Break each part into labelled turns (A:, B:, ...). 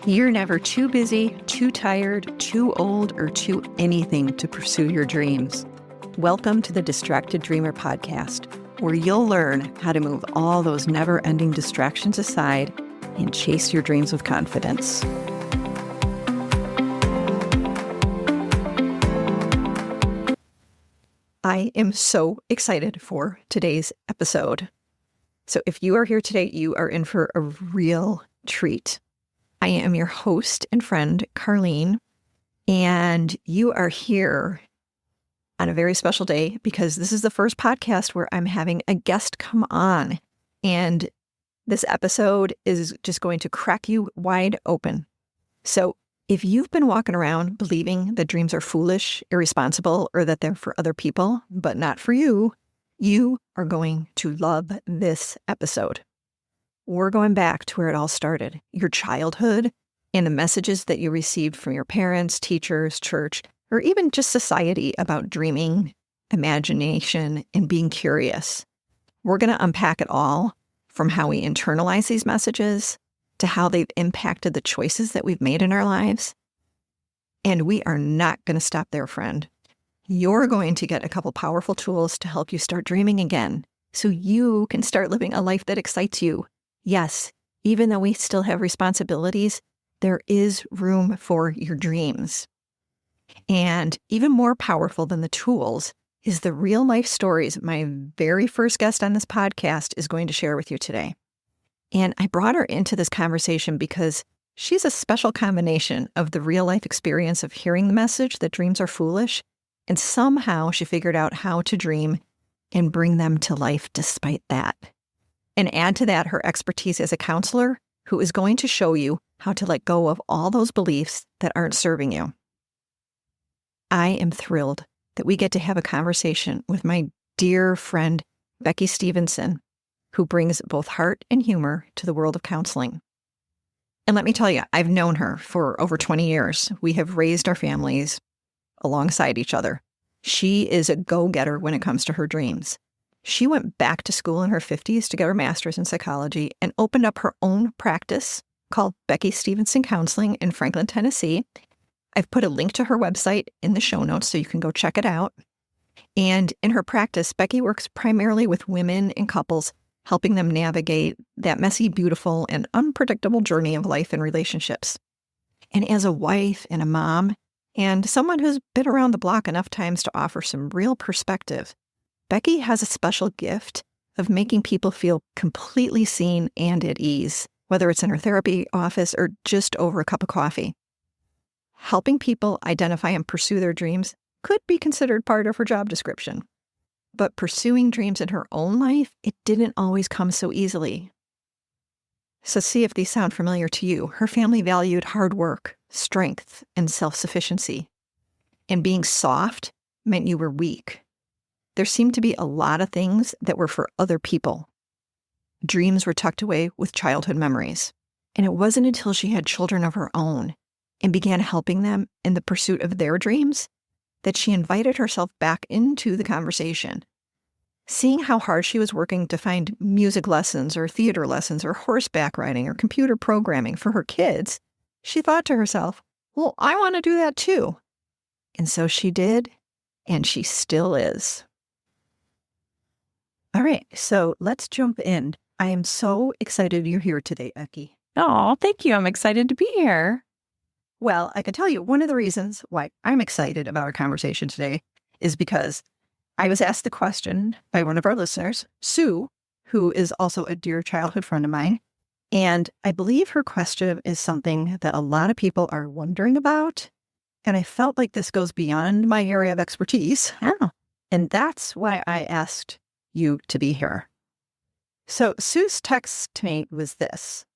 A: You're never too busy, too tired, too old, or too anything to pursue your dreams. Welcome to the Distracted Dreamer podcast, where you'll learn how to move all those never-ending distractions aside and chase your dreams with confidence. I am so excited for today's episode. So if you are here today, you are in for a real treat. I am your host and friend, Carlene, and you are here on a very special day because this is the first podcast where I'm having a guest come on. And this episode is just going to crack you wide open. So if you've been walking around believing that dreams are foolish, irresponsible, or that they're for other people, but not for you, you are going to love this episode. We're going back to where it all started, your childhood, and the messages that you received from your parents, teachers, church, or even just society about dreaming, imagination, and being curious. We're going to unpack it all, from how we internalize these messages to how they've impacted the choices that we've made in our lives. And we are not going to stop there, friend. You're going to get a couple powerful tools to help you start dreaming again so you can start living a life that excites you. Yes, even though we still have responsibilities, there is room for your dreams. And even more powerful than the tools is the real life stories my very first guest on this podcast is going to share with you today. And I brought her into this conversation because she's a special combination of the real life experience of hearing the message that dreams are foolish, and somehow she figured out how to dream and bring them to life despite that. And add to that her expertise as a counselor who is going to show you how to let go of all those beliefs that aren't serving you. I am thrilled that we get to have a conversation with my dear friend, Becky Stevenson, who brings both heart and humor to the world of counseling. And let me tell you, I've known her for over 20 years. We have raised our families alongside each other. She is a go-getter when it comes to her dreams. She went back to school in her 50s to get her master's in psychology and opened up her own practice called Becky Stevenson Counseling in Franklin, Tennessee. I've put a link to her website in the show notes so you can go check it out. And in her practice, Becky works primarily with women and couples, helping them navigate that messy, beautiful, and unpredictable journey of life and relationships. And as a wife and a mom, and someone who's been around the block enough times to offer some real perspective, Becky has a special gift of making people feel completely seen and at ease, whether it's in her therapy office or just over a cup of coffee. Helping people identify and pursue their dreams could be considered part of her job description. But pursuing dreams in her own life, it didn't always come so easily. So see if these sound familiar to you. Her family valued hard work, strength, and self-sufficiency. And being soft meant you were weak. There seemed to be a lot of things that were for other people. Dreams were tucked away with childhood memories. And it wasn't until she had children of her own and began helping them in the pursuit of their dreams that she invited herself back into the conversation. Seeing how hard she was working to find music lessons or theater lessons or horseback riding or computer programming for her kids, she thought to herself, well, I want to do that too. And so she did, and she still is. All right, so let's jump in. I am so excited you're here today, Becky.
B: Oh, thank you. I'm excited to be here.
A: Well, I can tell you one of the reasons why I'm excited about our conversation today is because I was asked the question by one of our listeners, Sue, who is also a dear childhood friend of mine. And I believe her question is something that a lot of people are wondering about. And I felt like this goes beyond my area of expertise.
B: Oh.
A: And that's why I asked you to be here. So Sue's text to me was this.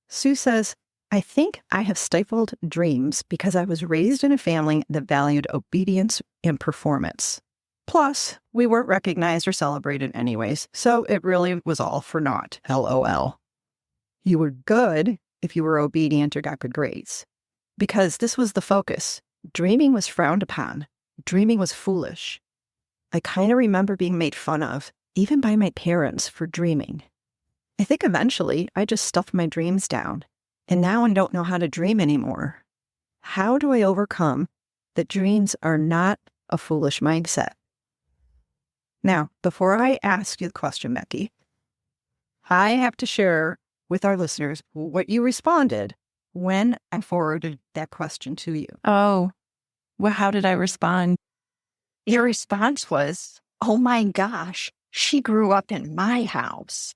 A: Sue says, I think I have stifled dreams because I was raised in a family that valued obedience and performance. Plus, we weren't recognized or celebrated anyways, so it really was all for naught, LOL. You were good if you were obedient or got good grades, because this was the focus. Dreaming was frowned upon. Dreaming was foolish. I kind of remember being made fun of, even by my parents, for dreaming. I think eventually I just stuffed my dreams down and now I don't know how to dream anymore. How do I overcome that dreams are not a foolish mindset? Now, before I ask you the question, Becky, I have to share with our listeners what you responded when I forwarded that question to you.
B: Oh, well, how did I respond?
A: Your response was, oh my gosh, she grew up in my house.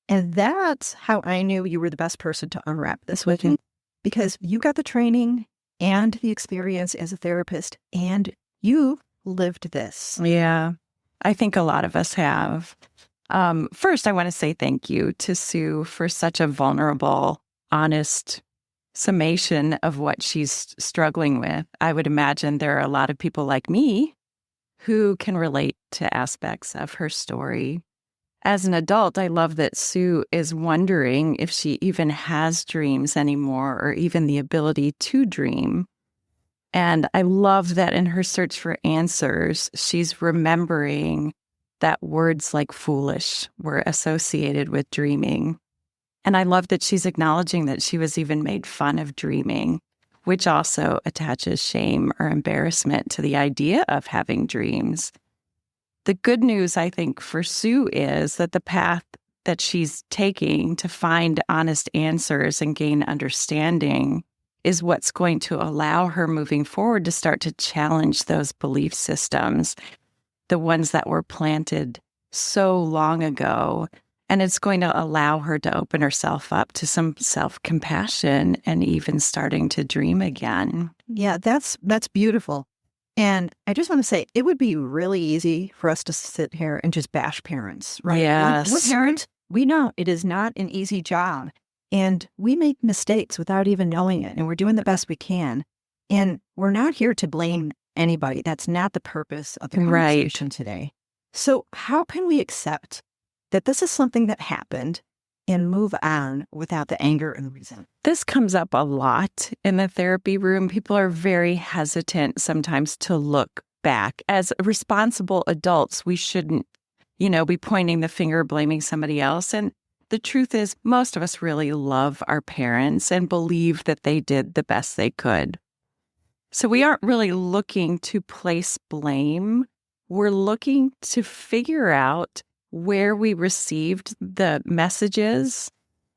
A: And that's how I knew you were the best person to unwrap this with me, because you got the training and the experience as a therapist, and you lived this.
B: Yeah, I think a lot of us have. First, I want to say thank you to Sue for such a vulnerable, honest summation of what she's struggling with. I would imagine there are a lot of people like me who can relate to aspects of her story. As an adult, I love that Sue is wondering if she even has dreams anymore or even the ability to dream. And I love that in her search for answers, she's remembering that words like foolish were associated with dreaming. And I love that she's acknowledging that she was even made fun of dreaming, which also attaches shame or embarrassment to the idea of having dreams. The good news, I think, for Sue is that the path that she's taking to find honest answers and gain understanding is what's going to allow her moving forward to start to challenge those belief systems, the ones that were planted so long ago. And it's going to allow her to open herself up to some self-compassion and even starting to dream again.
A: Yeah, that's beautiful. And I just want to say, it would be really easy for us to sit here and just bash parents, right?
B: Yes.
A: We're parents. We know it is not an easy job. And we make mistakes without even knowing it. And we're doing the best we can. And we're not here to blame anybody. That's not the purpose of the conversation today. So how can we accept that this is something that happened and move on without the anger and resentment?
B: This comes up a lot in the therapy room. People are very hesitant sometimes to look back. As responsible adults, we shouldn't, be pointing the finger, blaming somebody else. And the truth is, most of us really love our parents and believe that they did the best they could. So we aren't really looking to place blame. We're looking to figure out where we received the messages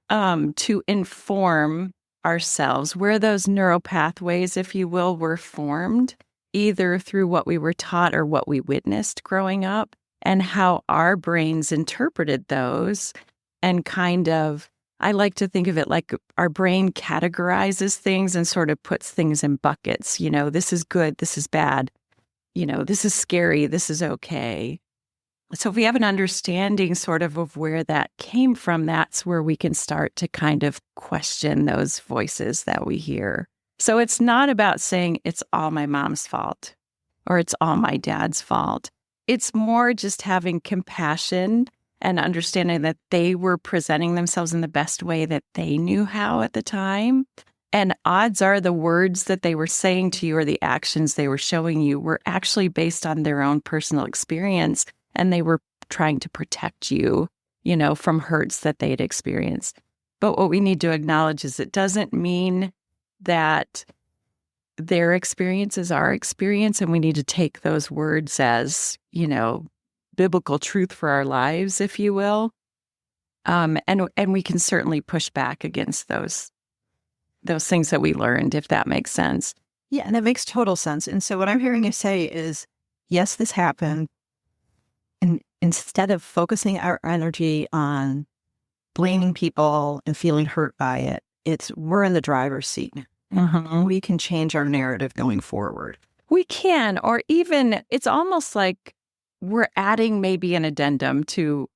B: to inform ourselves, where those neural pathways, if you will, were formed, either through what we were taught or what we witnessed growing up, and how our brains interpreted those. And kind of, I like to think of it like our brain categorizes things and sort of puts things in buckets. This is good, this is bad. This is scary, this is okay. So if we have an understanding sort of where that came from, that's where we can start to kind of question those voices that we hear. So it's not about saying it's all my mom's fault or it's all my dad's fault. It's more just having compassion and understanding that they were presenting themselves in the best way that they knew how at the time. And odds are the words that they were saying to you or the actions they were showing you were actually based on their own personal experience. And they were trying to protect you, from hurts that they'd experienced. But what we need to acknowledge is it doesn't mean that their experience is our experience, and we need to take those words as, biblical truth for our lives, if you will. And we can certainly push back against those things that we learned, if that makes sense.
A: Yeah, and that makes total sense. And so what I'm hearing you say is, yes, this happened. And instead of focusing our energy on blaming people and feeling hurt by it, we're in the driver's seat.
B: Mm-hmm.
A: We can change our narrative going forward.
B: We can, or even it's almost like we're adding maybe an addendum to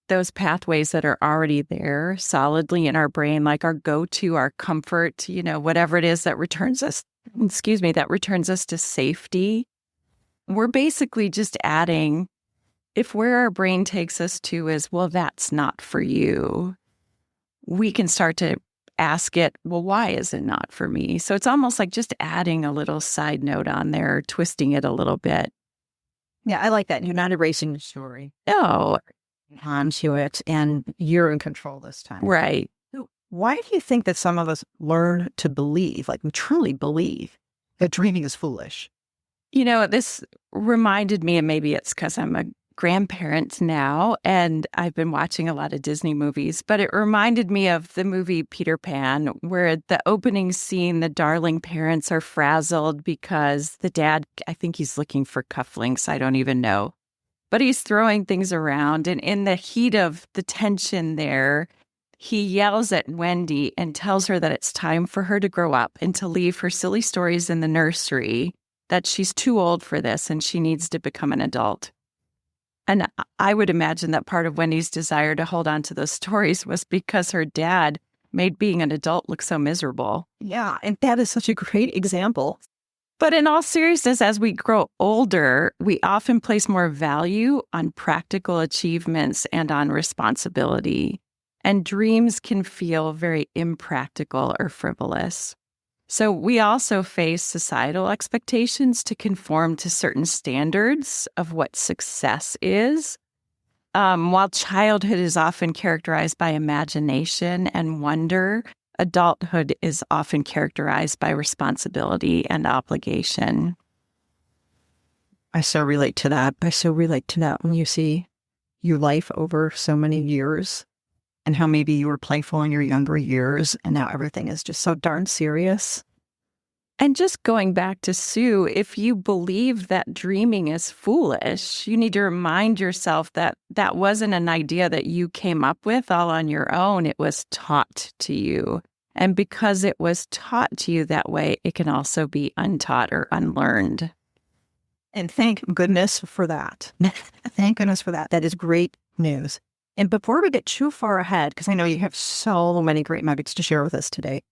B: those pathways that are already there solidly in our brain, like our go-to, our comfort, whatever it is that returns us to safety. We're basically just adding, if where our brain takes us to is, well, that's not for you, we can start to ask it, well, why is it not for me? So it's almost like just adding a little side note on there, twisting it a little bit.
A: Yeah, I like that. You're not erasing the story.
B: No.
A: Onto it, and you're in control this time.
B: Right.
A: So Why do you think that some of us learn to believe, like we truly believe, that dreaming is foolish?
B: This reminded me, and maybe it's because I'm a grandparent now and I've been watching a lot of Disney movies, but it reminded me of the movie Peter Pan, where the opening scene, the darling parents are frazzled because the dad, I think he's looking for cufflinks, I don't even know, but he's throwing things around. And in the heat of the tension there, he yells at Wendy and tells her that it's time for her to grow up and to leave her silly stories in the nursery, that she's too old for this and she needs to become an adult. And I would imagine that part of Wendy's desire to hold on to those stories was because her dad made being an adult look so miserable.
A: Yeah, and that is such a great example.
B: But in all seriousness, as we grow older, we often place more value on practical achievements and on responsibility. And dreams can feel very impractical or frivolous. So we also face societal expectations to conform to certain standards of what success is. While childhood is often characterized by imagination and wonder, adulthood is often characterized by responsibility and obligation.
A: I so relate to that. I so relate to that when you see your life over so many years and how maybe you were playful in your younger years and now everything is just so darn serious.
B: And just going back to Sue, if you believe that dreaming is foolish, you need to remind yourself that that wasn't an idea that you came up with all on your own. It was taught to you. And because it was taught to you that way, it can also be untaught or unlearned.
A: And thank goodness for that. Thank goodness for that. That is great news. And before we get too far ahead, because I know you have so many great nuggets to share with us today,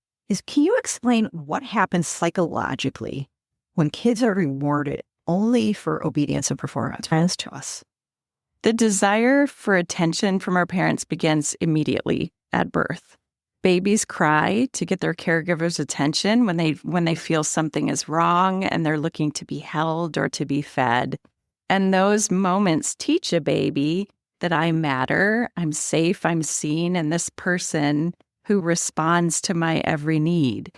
A: can you explain what happens psychologically when kids are rewarded only for obedience and performance? Hands to us.
B: The desire for attention from our parents begins immediately at birth. Babies cry to get their caregiver's attention when they feel something is wrong and they're looking to be held or to be fed. And those moments teach a baby that I matter, I'm safe, I'm seen, and this person who responds to my every need.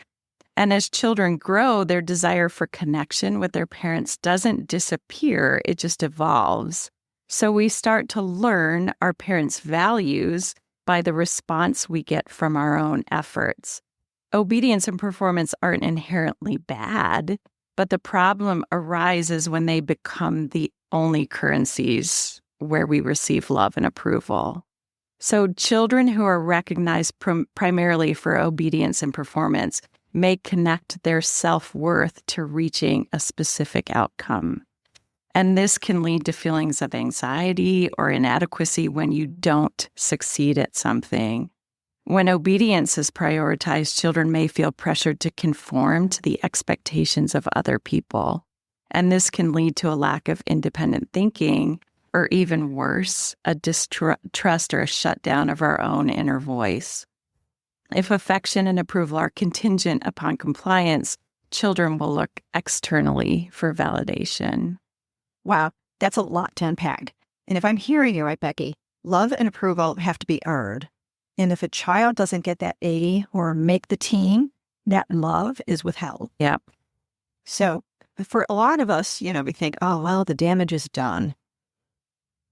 B: And as children grow, their desire for connection with their parents doesn't disappear, it just evolves. So we start to learn our parents' values by the response we get from our own efforts. Obedience and performance aren't inherently bad, but the problem arises when they become the only currencies where we receive love and approval. So children who are recognized primarily for obedience and performance may connect their self-worth to reaching a specific outcome. And this can lead to feelings of anxiety or inadequacy when you don't succeed at something. When obedience is prioritized, children may feel pressured to conform to the expectations of other people. And this can lead to a lack of independent thinking, or even worse, a distrust or a shutdown of our own inner voice. If affection and approval are contingent upon compliance, children will look externally for validation.
A: Wow, that's a lot to unpack. And if I'm hearing you right, Becky, love and approval have to be earned. And if a child doesn't get that A or make the team, that love is withheld.
B: Yep.
A: So for a lot of us, we think, oh, well, the damage is done.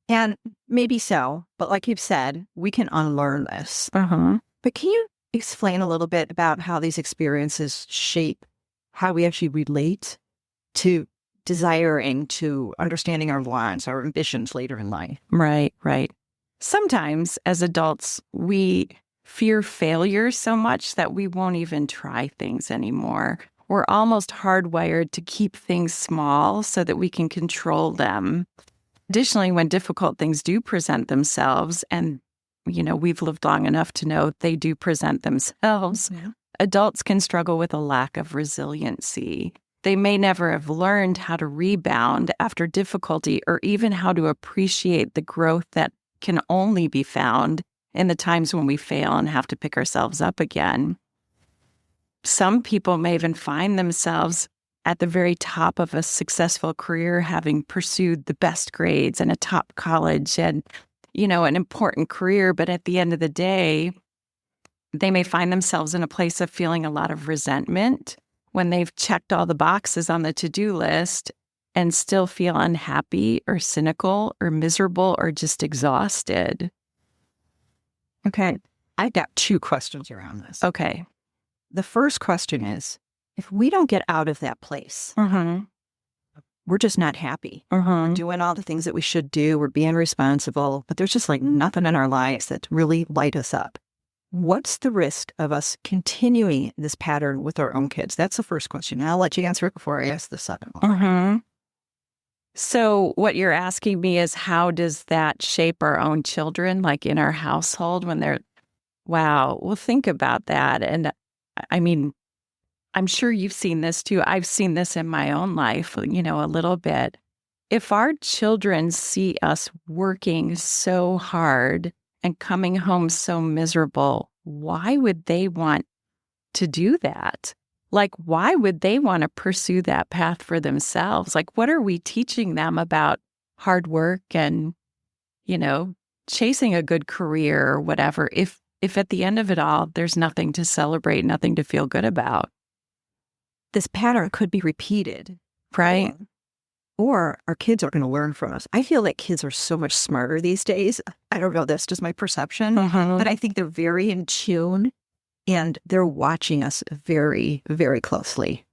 A: And maybe so, but like you've said, we can unlearn this. But can you explain a little bit about how these experiences shape how we actually relate to desiring, to understanding our wants, our ambitions later in life?
B: Right. Sometimes as adults, we fear failure so much that we won't even try things anymore. We're almost hardwired to keep things small so that we can control them. Additionally, when difficult things do present themselves, and, we've lived long enough to know they do present themselves, adults can struggle with a lack of resiliency. They may never have learned how to rebound after difficulty or even how to appreciate the growth that can only be found in the times when we fail and have to pick ourselves up again. Some people may even find themselves at the very top of a successful career, having pursued the best grades and a top college and, an important career. But at the end of the day, they may find themselves in a place of feeling a lot of resentment when they've checked all the boxes on the to-do list and still feel unhappy or cynical or miserable or just exhausted.
A: Okay. I've got 2 questions around this.
B: Okay.
A: The first question is, if we don't get out of that place, we're just not happy. We're doing all the things that we should do. We're being responsible, but there's just like nothing in our lives that really light us up. What's the risk of us continuing this pattern with our own kids? That's the first question. And I'll let you answer it before I ask the second one.
B: So what you're asking me is, how does that shape our own children, like in our household when they're, wow, well, think about that. And I mean, I'm sure you've seen this too. I've seen this in my own life, a little bit. If our children see us working so hard and coming home so miserable, why would they want to do that? Like, why would they want to pursue that path for themselves? Like, what are we teaching them about hard work and, chasing a good career or whatever, if at the end of it all, there's nothing to celebrate, nothing to feel good about?
A: This pattern could be repeated.
B: Right.
A: Or our kids are going to learn from us. I feel like kids are so much smarter these days. I don't know, that's just my perception, but I think they're very in tune and they're watching us very, very closely.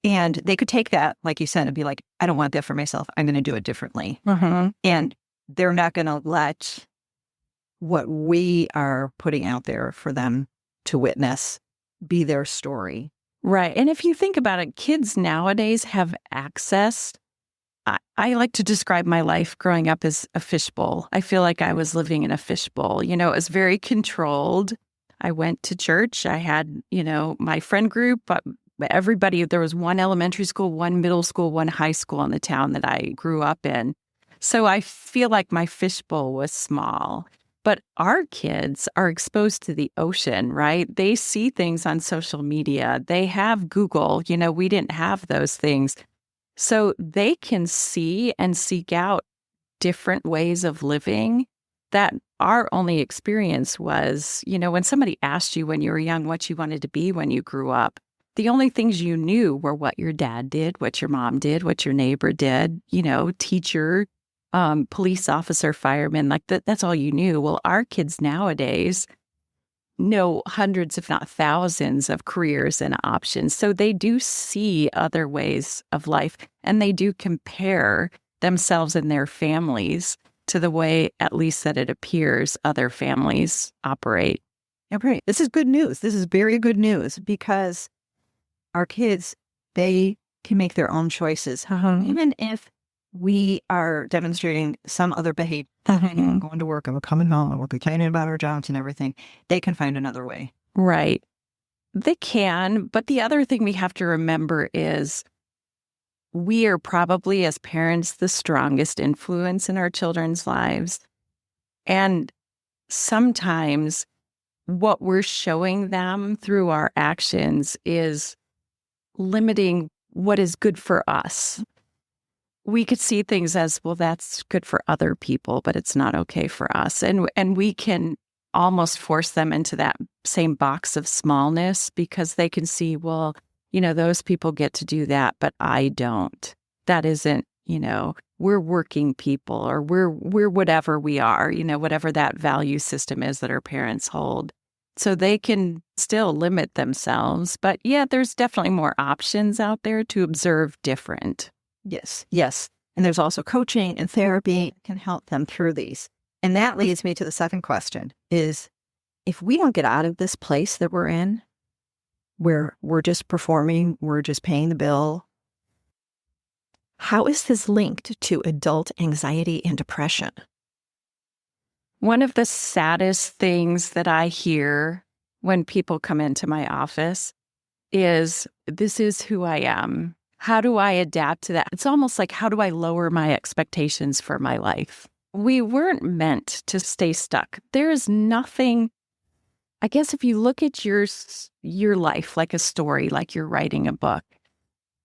A: And they could take that, like you said, and be like, I don't want that for myself. I'm going to do it differently. And they're not going to let what we are putting out there for them to witness be their story.
B: Right. And if you think about it, kids nowadays have access. I like to describe my life growing up as a fishbowl. I feel like I was living in a fishbowl. It was very controlled. I went to church. I had, my friend group, but everybody, there was one elementary school, one middle school, one high school in the town that I grew up in. So I feel like my fishbowl was small. But our kids are exposed to the ocean, right? They see things on social media. They have Google. We didn't have those things. So they can see and seek out different ways of living that our only experience was, when somebody asked you when you were young what you wanted to be when you grew up, the only things you knew were what your dad did, what your mom did, what your neighbor did, teacher, police officer, fireman, like that's all you knew. Well, our kids nowadays know hundreds, if not thousands, of careers and options. So they do see other ways of life, and they do compare themselves and their families to the way, at least that it appears, other families operate.
A: Yeah, right. This is good news. This is very good news because our kids, they can make their own choices. Even if we are demonstrating some other behavior, I'm going to work, I'm coming home, we're complaining about our jobs and everything, they can find another way.
B: Right. They can. But the other thing we have to remember is we are probably, as parents, the strongest influence in our children's lives. And sometimes what we're showing them through our actions is limiting what is good for us. We could see things as, well, that's good for other people, but it's not okay for us. And we can almost force them into that same box of smallness because they can see, well, those people get to do that, but I don't. That isn't, we're working people, or we're whatever we are, whatever that value system is that our parents hold. So they can still limit themselves. But yeah, there's definitely more options out there to observe different.
A: Yes. And there's also coaching and therapy that can help them through these. And that leads me to the second question is, if we don't get out of this place that we're in, where we're just performing, we're just paying the bill, how is this linked to adult anxiety and depression?
B: One of the saddest things that I hear when people come into my office is, this is who I am. How do I adapt to that? It's almost like, how do I lower my expectations for my life? We weren't meant to stay stuck. There is nothing, I guess if you look at your life like a story, like you're writing a book,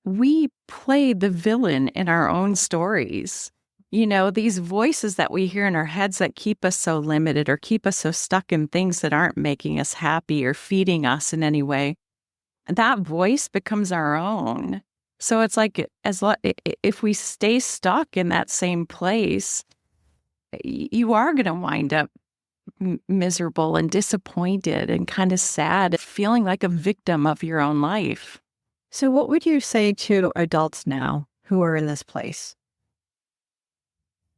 B: we play the villain in our own stories. These voices that we hear in our heads that keep us so limited or keep us so stuck in things that aren't making us happy or feeding us in any way, that voice becomes our own. So it's like if we stay stuck in that same place, you are going to wind up miserable and disappointed and kind of sad, feeling like a victim of your own life.
A: So what would you say to adults now who are in this place?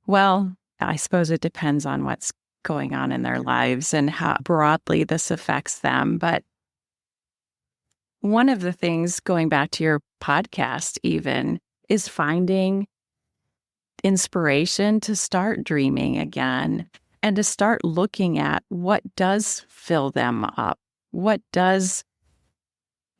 B: Well, I suppose it depends on what's going on in their lives and how broadly this affects them. But one of the things, going back to your podcast even, is finding inspiration to start dreaming again and to start looking at what does fill them up, what does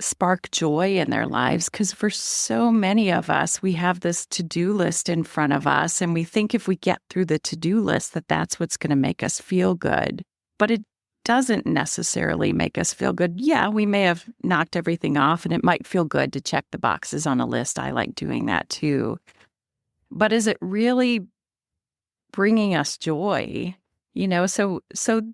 B: spark joy in their lives. Because for so many of us, we have this to-do list in front of us, and we think if we get through the to-do list, that's what's going to make us feel good. But it doesn't necessarily make us feel good. Yeah, we may have knocked everything off, and it might feel good to check the boxes on a list. I like doing that too. But is it really bringing us joy? So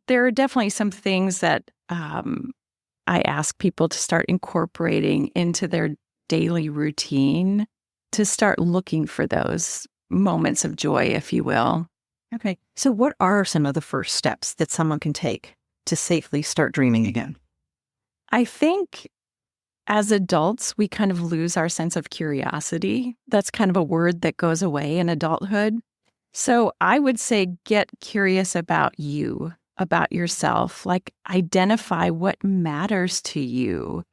B: there are definitely some things that I ask people to start incorporating into their daily routine, to start looking for those moments of joy, if you will.
A: Okay. So what are some of the first steps that someone can take to safely start dreaming again?
B: I think as adults, we kind of lose our sense of curiosity. That's kind of a word that goes away in adulthood. So I would say get curious about you, about yourself, like identify what matters to you.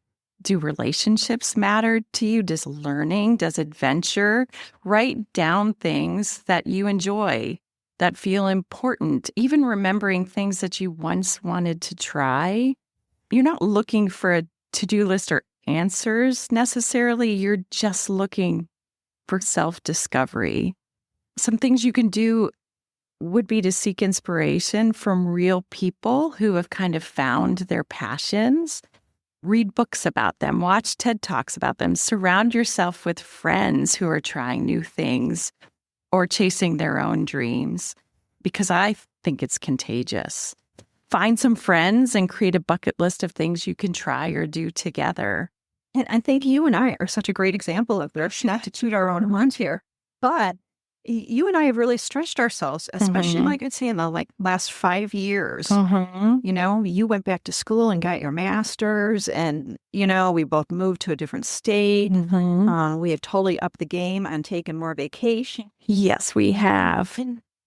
B: Do relationships matter to you? Does learning, does adventure? Write down things that you enjoy, that feel important, even remembering things that you once wanted to try. You're not looking for a to-do list or answers necessarily. You're just looking for self-discovery. Some things you can do would be to seek inspiration from real people who have kind of found their passions. Read books about them, watch TED Talks about them, surround yourself with friends who are trying new things or chasing their own dreams, because I think it's contagious. Find some friends and create a bucket list of things you can try or do together.
A: And I think you and I are such a great example of this, not to toot our own horns here, but you and I have really stretched ourselves, especially like I'd say in the last 5 years. You went back to school and got your master's, and, we both moved to a different state. We have totally upped the game on taking more vacation.
B: Yes, we have.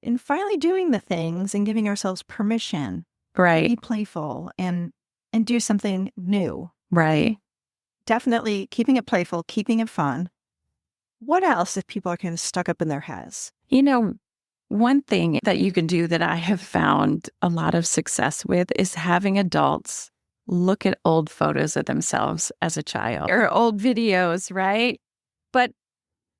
A: And finally doing the things and giving ourselves permission
B: to
A: be playful and do something new.
B: Right.
A: Definitely keeping it playful, keeping it fun. What else if people are kind of stuck up in their heads?
B: One thing that you can do that I have found a lot of success with is having adults look at old photos of themselves as a child or old videos, right? But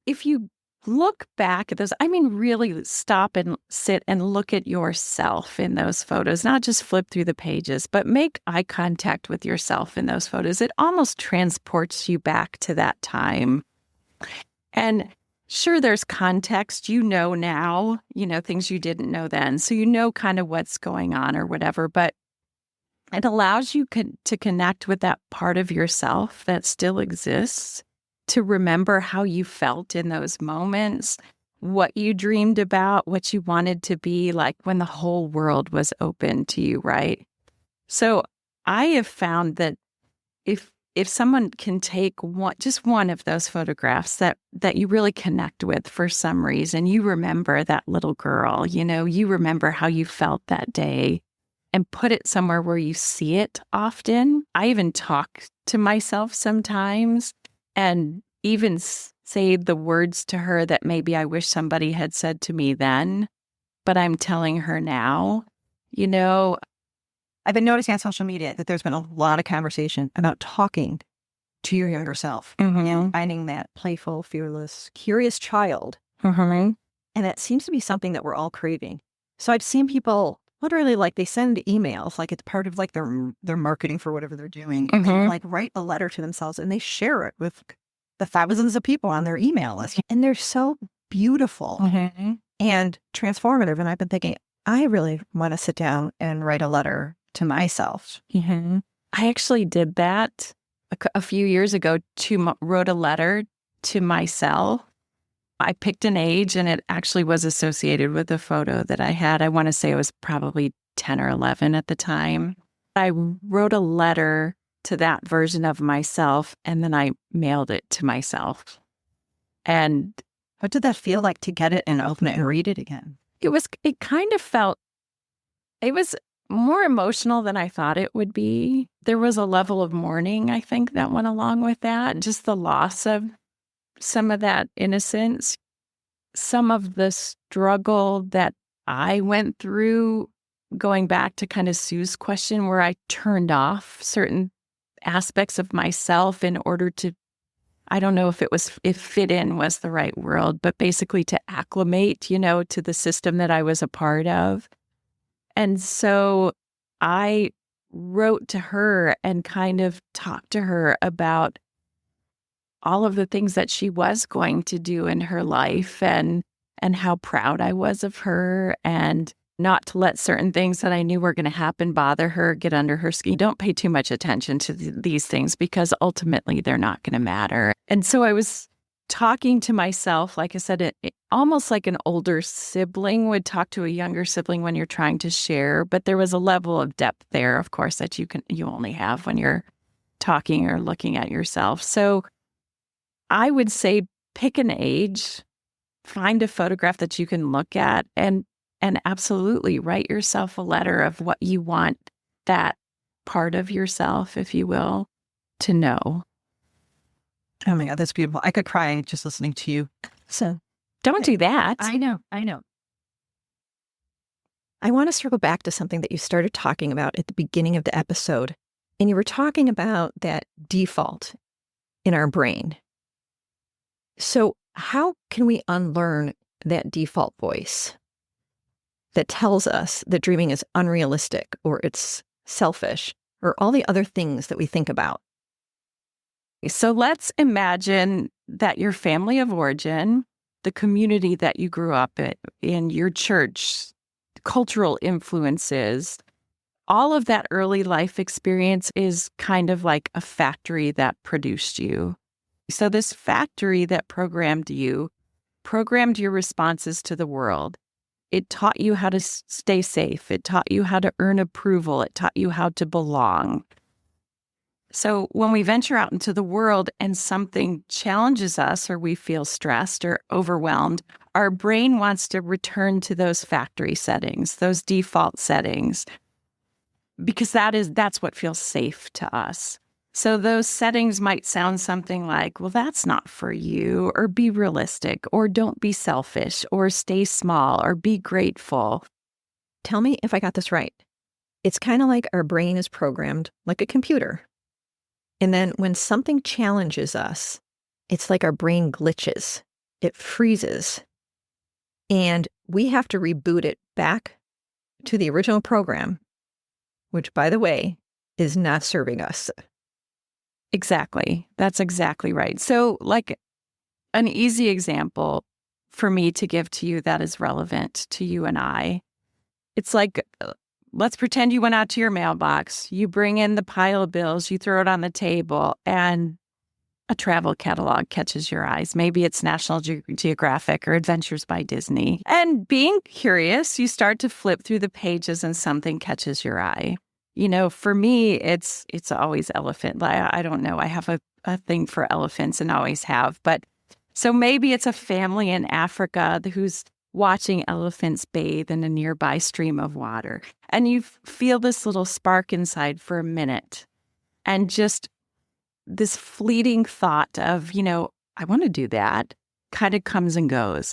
B: if you look back at those, really stop and sit and look at yourself in those photos, not just flip through the pages, but make eye contact with yourself in those photos. It almost transports you back to that time. And sure, there's context, now, things you didn't know then. So kind of what's going on or whatever, but it allows you to connect with that part of yourself that still exists, to remember how you felt in those moments, what you dreamed about, what you wanted to be like when the whole world was open to you, right? So I have found that if someone can take just one of those photographs that you really connect with for some reason, you remember that little girl, you remember how you felt that day, and put it somewhere where you see it often. I even talk to myself sometimes and even say the words to her that maybe I wish somebody had said to me then, but I'm telling her now.
A: I've been noticing on social media that there's been a lot of conversation about talking to your younger self, finding that playful, fearless, curious child. And it seems to be something that we're all craving. So I've seen people literally they send emails, it's part of their marketing for whatever they're doing. They write a letter to themselves and they share it with the thousands of people on their email list. And they're so beautiful. and transformative. And I've been thinking, I really want to sit down and write a letter to myself.
B: Mm-hmm. I actually did that a few years ago, wrote a letter to myself. I picked an age, and it actually was associated with a photo that I had. I want to say it was probably 10 or 11 at the time. I wrote a letter to that version of myself, and then I mailed it to myself. And
A: what did that feel like to get it and open it and read it again?
B: It was more emotional than I thought it would be. There was a level of mourning, I think, that went along with that. Just the loss of some of that innocence, some of the struggle that I went through, going back to kind of Sue's question, where I turned off certain aspects of myself in order to, I don't know if fit in was the right word, but basically to acclimate, to the system that I was a part of. And so I wrote to her and kind of talked to her about all of the things that she was going to do in her life and how proud I was of her, and not to let certain things that I knew were going to happen bother her, get under her skin. Don't pay too much attention to these things, because ultimately they're not going to matter. And so I was talking to myself, like I said, almost like an older sibling would talk to a younger sibling when you're trying to share. But there was a level of depth there, of course, that you only have when you're talking or looking at yourself. So I would say pick an age, find a photograph that you can look at, and absolutely write yourself a letter of what you want that part of yourself, if you will, to know.
A: Oh my God, that's beautiful. I could cry just listening to you. So
B: don't do that.
A: I know. I want to circle back to something that you started talking about at the beginning of the episode. And you were talking about that default in our brain. So how can we unlearn that default voice that tells us that dreaming is unrealistic, or it's selfish, or all the other things that we think about?
B: So let's imagine that your family of origin, the community that you grew up in, your church, cultural influences, all of that early life experience is kind of like a factory that produced you. So this factory that programmed your responses to the world. It taught you how to stay safe. It taught you how to earn approval. It taught you how to belong. So when we venture out into the world and something challenges us, or we feel stressed or overwhelmed, our brain wants to return to those factory settings, those default settings, because that's what feels safe to us. So those settings might sound something like, well, that's not for you, or be realistic, or don't be selfish, or stay small, or be grateful.
A: Tell me if I got this right. It's kind of like our brain is programmed like a computer. And then when something challenges us, it's like our brain glitches. It freezes. And we have to reboot it back to the original program, which, by the way, is not serving us.
B: Exactly. That's exactly right. So, like, an easy example for me to give to you that is relevant to you and I, it's like, let's pretend you went out to your mailbox, you bring in the pile of bills, you throw it on the table, and a travel catalog catches your eyes. Maybe it's National Geographic or Adventures by Disney. And being curious, you start to flip through the pages and something catches your eye. For me, it's always elephant. I don't know. I have a thing for elephants and always have. But so maybe it's a family in Africa who's watching elephants bathe in a nearby stream of water. And you feel this little spark inside for a minute. And just this fleeting thought of, I want to do that, kind of comes and goes.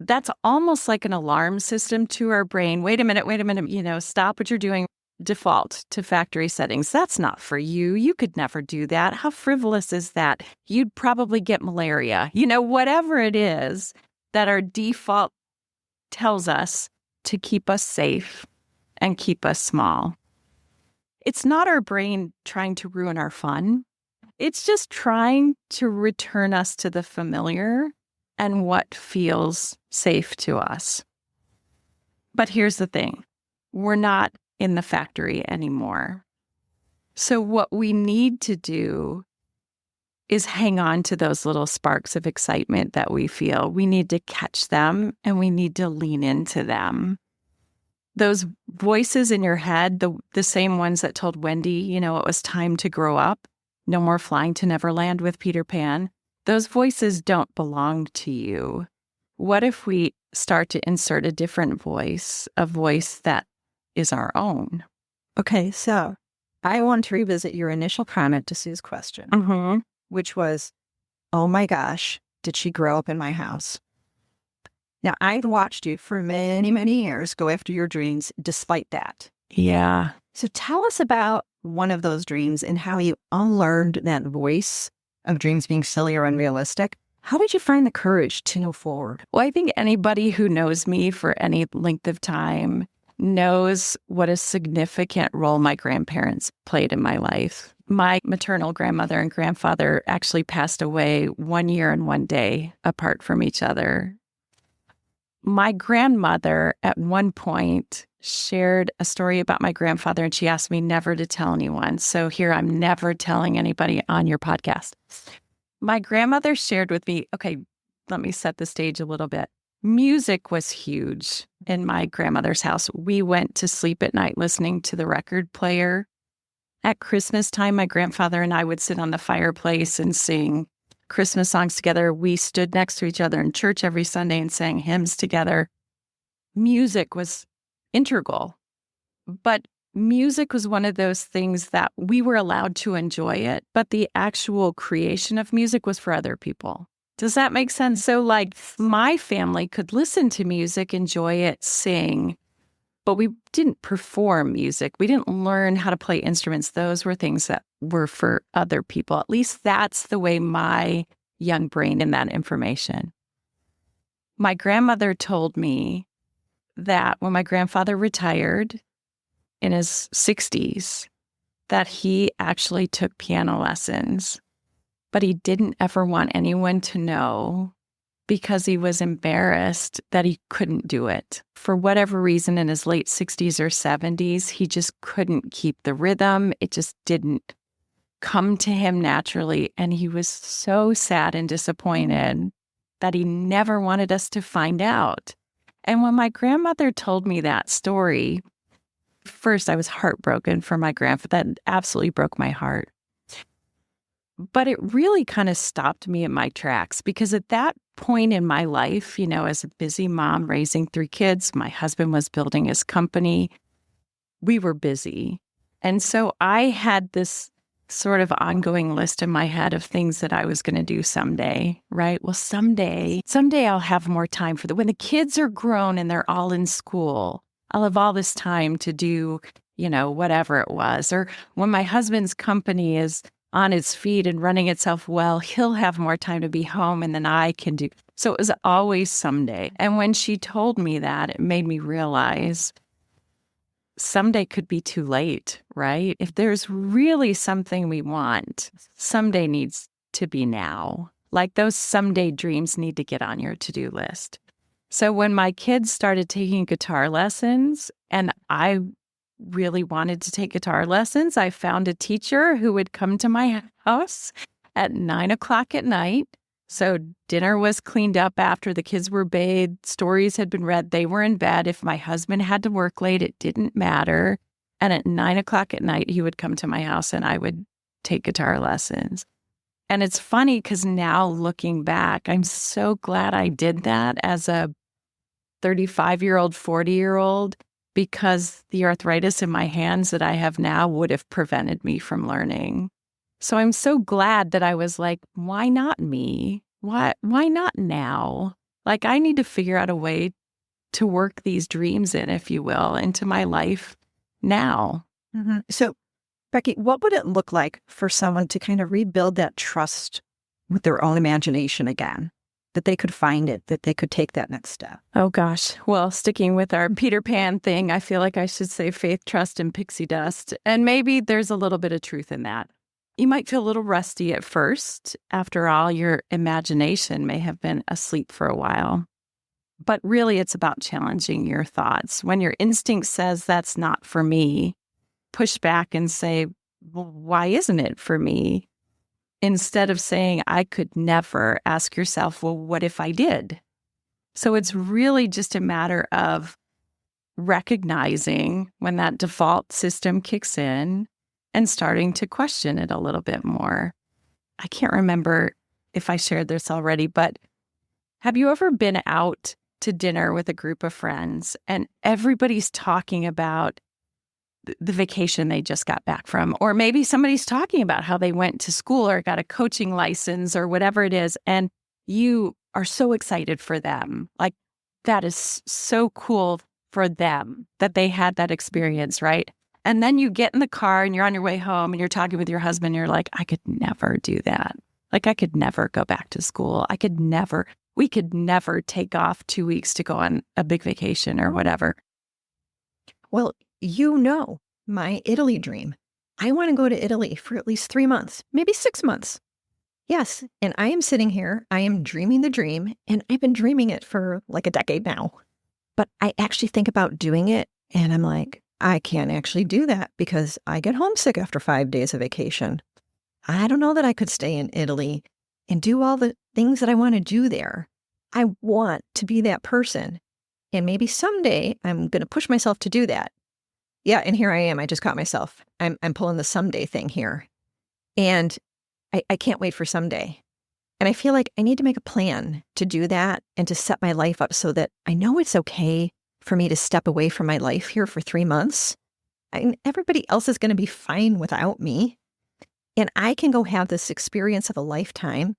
B: That's almost like an alarm system to our brain. Wait a minute, stop what you're doing. Default to factory settings. That's not for you. You could never do that. How frivolous is that? You'd probably get malaria. Whatever it is that our default tells us to keep us safe and keep us small. It's not our brain trying to ruin our fun. It's just trying to return us to the familiar and what feels safe to us. But here's the thing. We're not in the factory anymore. So what we need to do is hang on to those little sparks of excitement that we feel. We need to catch them and we need to lean into them. Those voices in your head, the same ones that told Wendy, it was time to grow up, no more flying to Neverland with Peter Pan, those voices don't belong to you. What if we start to insert a different voice, a voice that is our own?
A: Okay, so I want to revisit your initial comment to Sue's question, which was, oh my gosh, did she grow up in my house? Now, I've watched you for many, many years go after your dreams despite that.
B: Yeah.
A: So tell us about one of those dreams and how you unlearned that voice of dreams being silly or unrealistic. How did you find the courage to move forward?
B: Well, I think anybody who knows me for any length of time knows what a significant role my grandparents played in my life. My maternal grandmother and grandfather actually passed away 1 year and 1 day apart from each other. My grandmother at one point shared a story about my grandfather, and she asked me never to tell anyone. So here I'm never telling anybody on your podcast. My grandmother shared with me, okay, let me set the stage a little bit. Music was huge in my grandmother's house. We went to sleep at night listening to the record player. At Christmas time, my grandfather and I would sit on the fireplace and sing Christmas songs together. We stood next to each other in church every Sunday and sang hymns together. Music was integral, but music was one of those things that we were allowed to enjoy it, but the actual creation of music was for other people. Does that make sense? So like my family could listen to music, enjoy it, sing, but we didn't perform music. We didn't learn how to play instruments. Those were things that were for other people. At least that's the way my young brain in that information. My grandmother told me that when my grandfather retired in his 60s, that he actually took piano lessons, but he didn't ever want anyone to know because he was embarrassed that he couldn't do it. For whatever reason, in his late 60s or 70s, he just couldn't keep the rhythm. It just didn't come to him naturally. And he was so sad and disappointed that he never wanted us to find out. And when my grandmother told me that story, first I was heartbroken for my grandfather. That absolutely broke my heart. But it really kind of stopped me in my tracks because at that point in my life, as a busy mom raising 3 kids, my husband was building his company. We were busy. And so I had this sort of ongoing list in my head of things that I was going to do someday, right? Well, someday I'll have more time for when the kids are grown and they're all in school, I'll have all this time to do, whatever it was. Or when my husband's company is on its feet and running itself well, he'll have more time to be home and then I can do. So it was always someday. And when she told me that, it made me realize someday could be too late, right? If there's really something we want, someday needs to be now. Like those someday dreams need to get on your to-do list. So when my kids started taking guitar lessons and I really wanted to take guitar lessons, I found a teacher who would come to my house at 9:00 at night. So dinner was cleaned up after the kids were bathed, stories had been read, they were in bed. If my husband had to work late, it didn't matter. And at 9:00 at night, he would come to my house and I would take guitar lessons. And it's funny because now looking back, I'm so glad I did that as a 35-year-old, 40-year-old, because the arthritis in my hands that I have now would have prevented me from learning. So I'm so glad that I was like, why not me? Why not now? Like I need to figure out a way to work these dreams in, if you will, into my life now.
A: Mm-hmm. So, Becky, what would it look like for someone to kind of rebuild that trust with their own imagination again? That they could find it, that they could take that next step?
B: Oh, gosh. Well, sticking with our Peter Pan thing, I feel like I should say faith, trust, and pixie dust. And maybe there's a little bit of truth in that. You might feel a little rusty at first. After all, your imagination may have been asleep for a while. But really, it's about challenging your thoughts. When your instinct says that's not for me, push back and say, well, why isn't it for me? Instead of saying, I could never, ask yourself, well, what if I did? So it's really just a matter of recognizing when that default system kicks in and starting to question it a little bit more. I can't remember if I shared this already, but have you ever been out to dinner with a group of friends and everybody's talking about the vacation they just got back from, or maybe somebody's talking about how they went to school or got a coaching license or whatever it is, and you are so excited for them. Like, that is so cool for them that they had that experience, right? And then you get in the car and you're on your way home and you're talking with your husband and you're like, I could never do that. Like, I could never go back to school. We could never take off 2 weeks to go on a big vacation or whatever.
A: Well, my Italy dream. I want to go to Italy for at least 3 months, maybe 6 months. Yes, and I am sitting here, I am dreaming the dream, and I've been dreaming it for like a decade now. But I actually think about doing it, and I'm like, I can't actually do that because I get homesick after 5 days of vacation. I don't know that I could stay in Italy and do all the things that I want to do there. I want to be that person. And maybe someday I'm going to push myself to do that. Yeah, and here I am. I just caught myself. I'm pulling the someday thing here. And I can't wait for someday. And I feel like I need to make a plan to do that and to set my life up so that I know it's okay for me to step away from my life here for 3 months. Everybody else is going to be fine without me. And I can go have this experience of a lifetime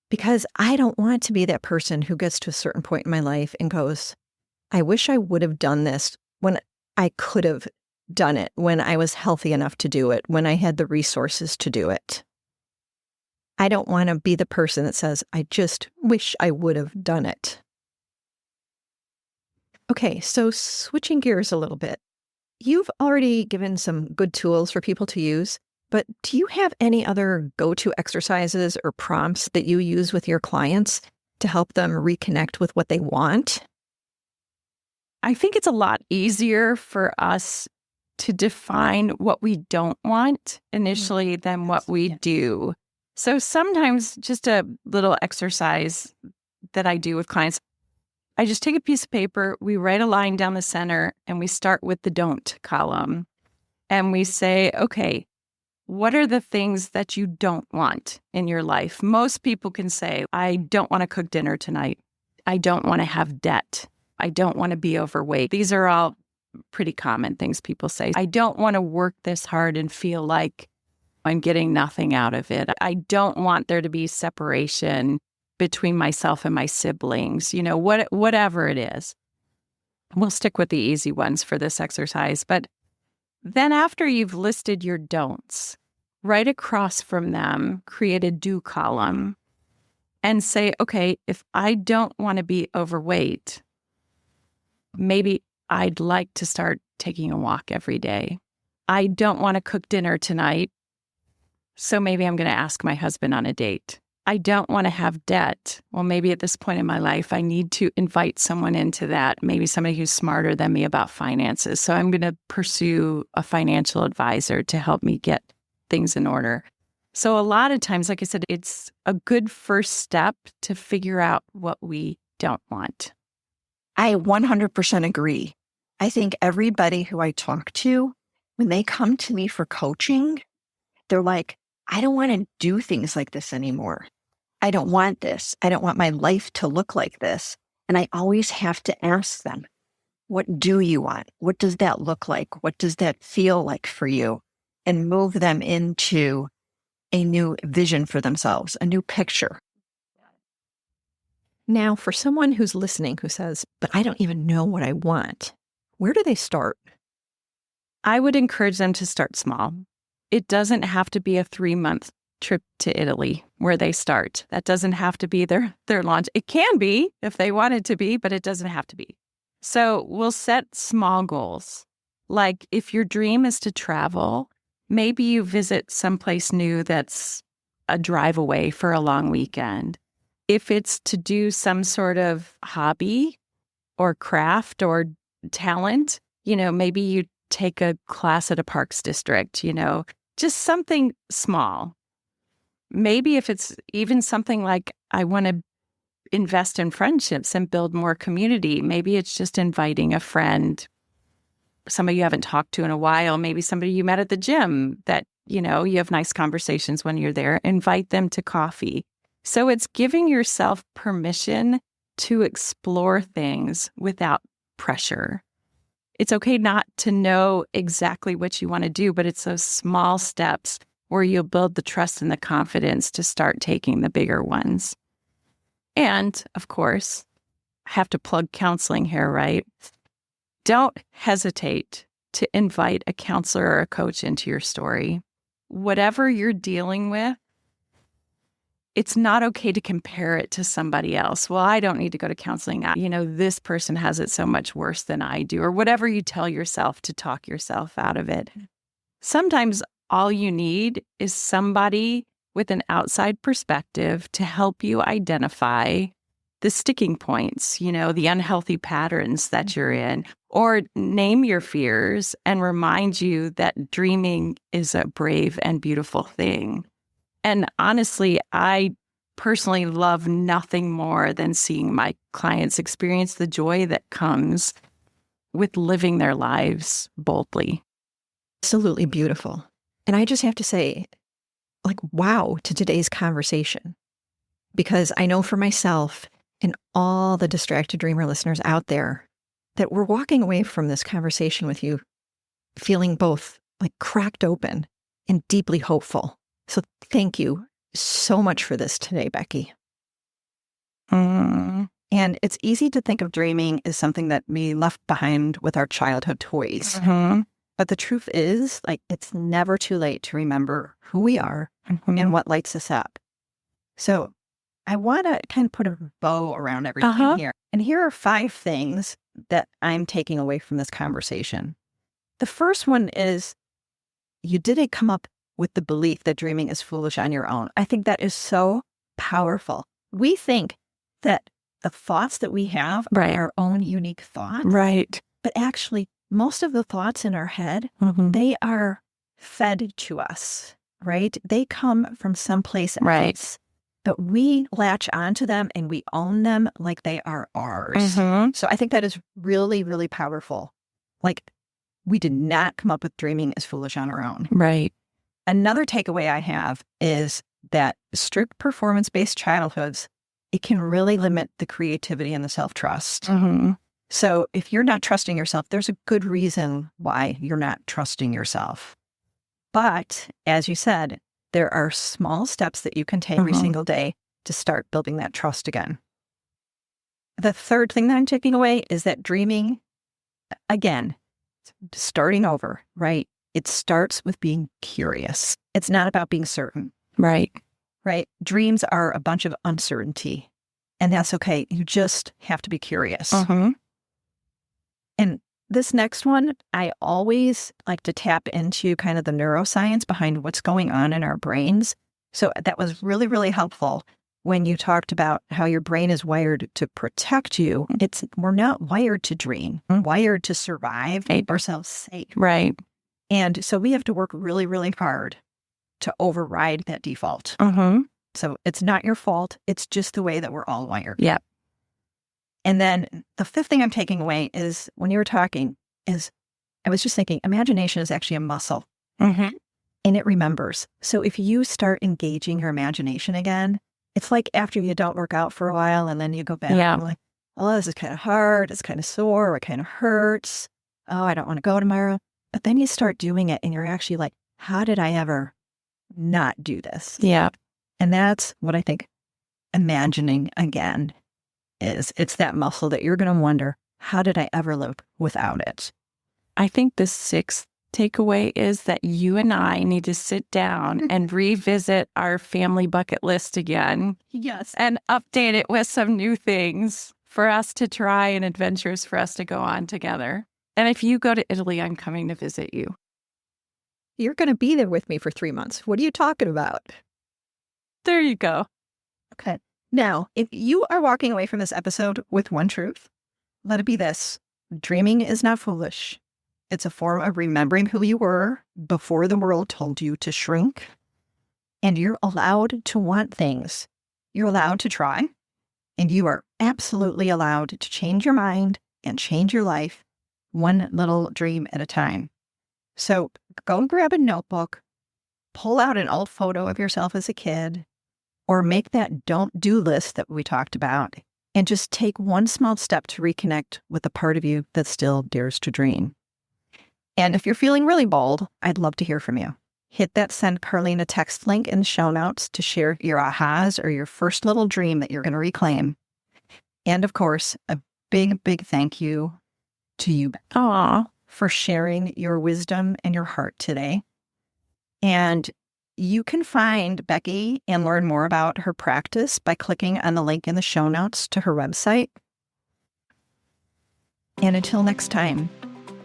A: because I don't want to be that person who gets to a certain point in my life and goes, I wish I would have done this when I could have done it, when I was healthy enough to do it, when I had the resources to do it. I don't want to be the person that says, I just wish I would have done it. Okay, so switching gears a little bit. You've already given some good tools for people to use, but do you have any other go-to exercises or prompts that you use with your clients to help them reconnect with what they want?
B: I think it's a lot easier for us to define what we don't want initially than what we do. So sometimes just a little exercise that I do with clients, I just take a piece of paper, we write a line down the center, and we start with the don't column. And we say, okay, what are the things that you don't want in your life? Most people can say, I don't want to cook dinner tonight. I don't want to have debt. I don't want to be overweight. These are all pretty common things people say. I don't want to work this hard and feel like I'm getting nothing out of it. I don't want there to be separation between myself and my siblings, whatever it is. We'll stick with the easy ones for this exercise. But then after you've listed your don'ts, right across from them, create a do column and say, okay, if I don't want to be overweight, maybe I'd like to start taking a walk every day. I don't want to cook dinner tonight, so maybe I'm going to ask my husband on a date. I don't want to have debt. Well, maybe at this point in my life, I need to invite someone into that, maybe somebody who's smarter than me about finances. So I'm going to pursue a financial advisor to help me get things in order. So a lot of times, like I said, it's a good first step to figure out what we don't want.
C: I 100% agree. I think everybody who I talk to, when they come to me for coaching, they're like, I don't want to do things like this anymore. I don't want this. I don't want my life to look like this. And I always have to ask them, what do you want? What does that look like? What does that feel like for you? And move them into a new vision for themselves, a new picture.
A: Now, for someone who's listening who says, but I don't even know what I want, where do they start?
B: I would encourage them to start small. It doesn't have to be a 3-month trip to Italy where they start. That doesn't have to be their launch. It can be if they want it to be, but it doesn't have to be. So we'll set small goals. Like if your dream is to travel, maybe you visit someplace new that's a drive away for a long weekend. If it's to do some sort of hobby or craft or talent, maybe you take a class at a parks district, just something small. Maybe if it's even something like I want to invest in friendships and build more community, maybe it's just inviting a friend, somebody you haven't talked to in a while, maybe somebody you met at the gym that, you have nice conversations when you're there, invite them to coffee. So it's giving yourself permission to explore things without pressure. It's okay not to know exactly what you want to do, but it's those small steps where you'll build the trust and the confidence to start taking the bigger ones. And, of course, I have to plug counseling here, right? Don't hesitate to invite a counselor or a coach into your story. Whatever you're dealing with, it's not okay to compare it to somebody else. Well, I don't need to go to counseling. This person has it so much worse than I do, or whatever you tell yourself to talk yourself out of it. Sometimes all you need is somebody with an outside perspective to help you identify the sticking points, the unhealthy patterns that you're in, or name your fears and remind you that dreaming is a brave and beautiful thing. And honestly, I personally love nothing more than seeing my clients experience the joy that comes with living their lives boldly.
A: Absolutely beautiful. And I just have to say, wow to today's conversation, because I know for myself and all the Distracted Dreamer listeners out there that we're walking away from this conversation with you feeling both cracked open and deeply hopeful. So thank you so much for this today, Becky.
C: And it's easy to think of dreaming as something that we left behind with our childhood toys. But the truth is, it's never too late to remember who we are and what lights us up. So I want to kind of put a bow around everything here. And here are 5 things that I'm taking away from this conversation. The first one is you didn't come up with the belief that dreaming is foolish on your own. I think that is so powerful. We think that the thoughts that we have are our own unique thoughts.
B: Right.
C: But actually, most of the thoughts in our head, they are fed to us, right? They come from someplace else. But we latch onto them and we own them like they are ours. So I think that is really, really powerful. We did not come up with dreaming as foolish on our own.
B: Right.
C: Another takeaway I have is that strict performance-based childhoods, it can really limit the creativity and the self-trust. So if you're not trusting yourself, there's a good reason why you're not trusting yourself. But as you said, there are small steps that you can take every single day to start building that trust again. The third thing that I'm taking away is that dreaming, again, starting over, right? It starts with being curious. It's not about being certain.
B: Right.
C: Dreams are a bunch of uncertainty, and that's okay. You just have to be curious. And this next one, I always like to tap into kind of the neuroscience behind what's going on in our brains. So that was really, really helpful when you talked about how your brain is wired to protect you. We're not wired to dream. We're wired to survive, keep ourselves safe.
B: Right.
C: And so we have to work really, really hard to override that default. So it's not your fault. It's just the way that we're all wired.
B: Yep.
C: And then the fifth thing I'm taking away is when you were talking is I was just thinking imagination is actually a muscle and it remembers. So if you start engaging your imagination again, it's like after you don't work out for a while and then you go back and you're like, oh, this is kind of hard. It's kind of sore. It kind of hurts. Oh, I don't want to go tomorrow. But then you start doing it and you're actually like, how did I ever not do this?
B: Yeah.
C: And that's what I think imagining again is. It's that muscle that you're going to wonder, how did I ever live without it?
B: I think the 6th takeaway is that you and I need to sit down and revisit our family bucket list again.
C: Yes.
B: And update it with some new things for us to try and adventures for us to go on together. And if you go to Italy, I'm coming to visit you.
A: You're going to be there with me for 3 months. What are you talking about?
B: There you go.
C: Okay.
A: Now, if you are walking away from this episode with one truth, let it be this: dreaming is not foolish. It's a form of remembering who you were before the world told you to shrink. And you're allowed to want things. You're allowed to try. And you are absolutely allowed to change your mind and change your life one little dream at a time. So go grab a notebook, pull out an old photo of yourself as a kid, or make that don't do list that we talked about, and just take one small step to reconnect with the part of you that still dares to dream. And if you're feeling really bold, I'd love to hear from you. Hit that send Carlene a text link in the show notes to share your ahas or your first little dream that you're going to reclaim. And of course, a big, big thank you to you for sharing your wisdom and your heart today. And you can find Becky and learn more about her practice by clicking on the link in the show notes to her website. And until next time,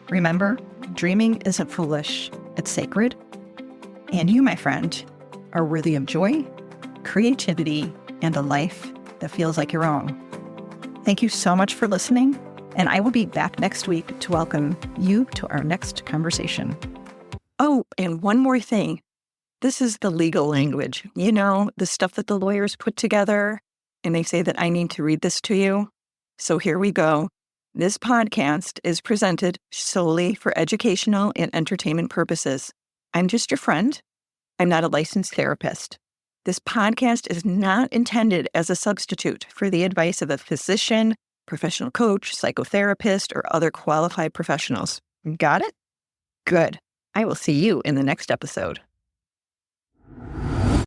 A: remember, dreaming isn't foolish, it's sacred. And you, my friend, are worthy of joy, creativity, and a life that feels like your own. Thank you so much for listening, and I will be back next week to welcome you to our next conversation. Oh, and one more thing. This is the legal language. You know, the stuff that the lawyers put together, and they say that I need to read this to you. So here we go. This podcast is presented solely for educational and entertainment purposes. I'm just your friend. I'm not a licensed therapist. This podcast is not intended as a substitute for the advice of a physician, professional coach, psychotherapist, or other qualified professionals. Got it? Good. I will see you in the next episode.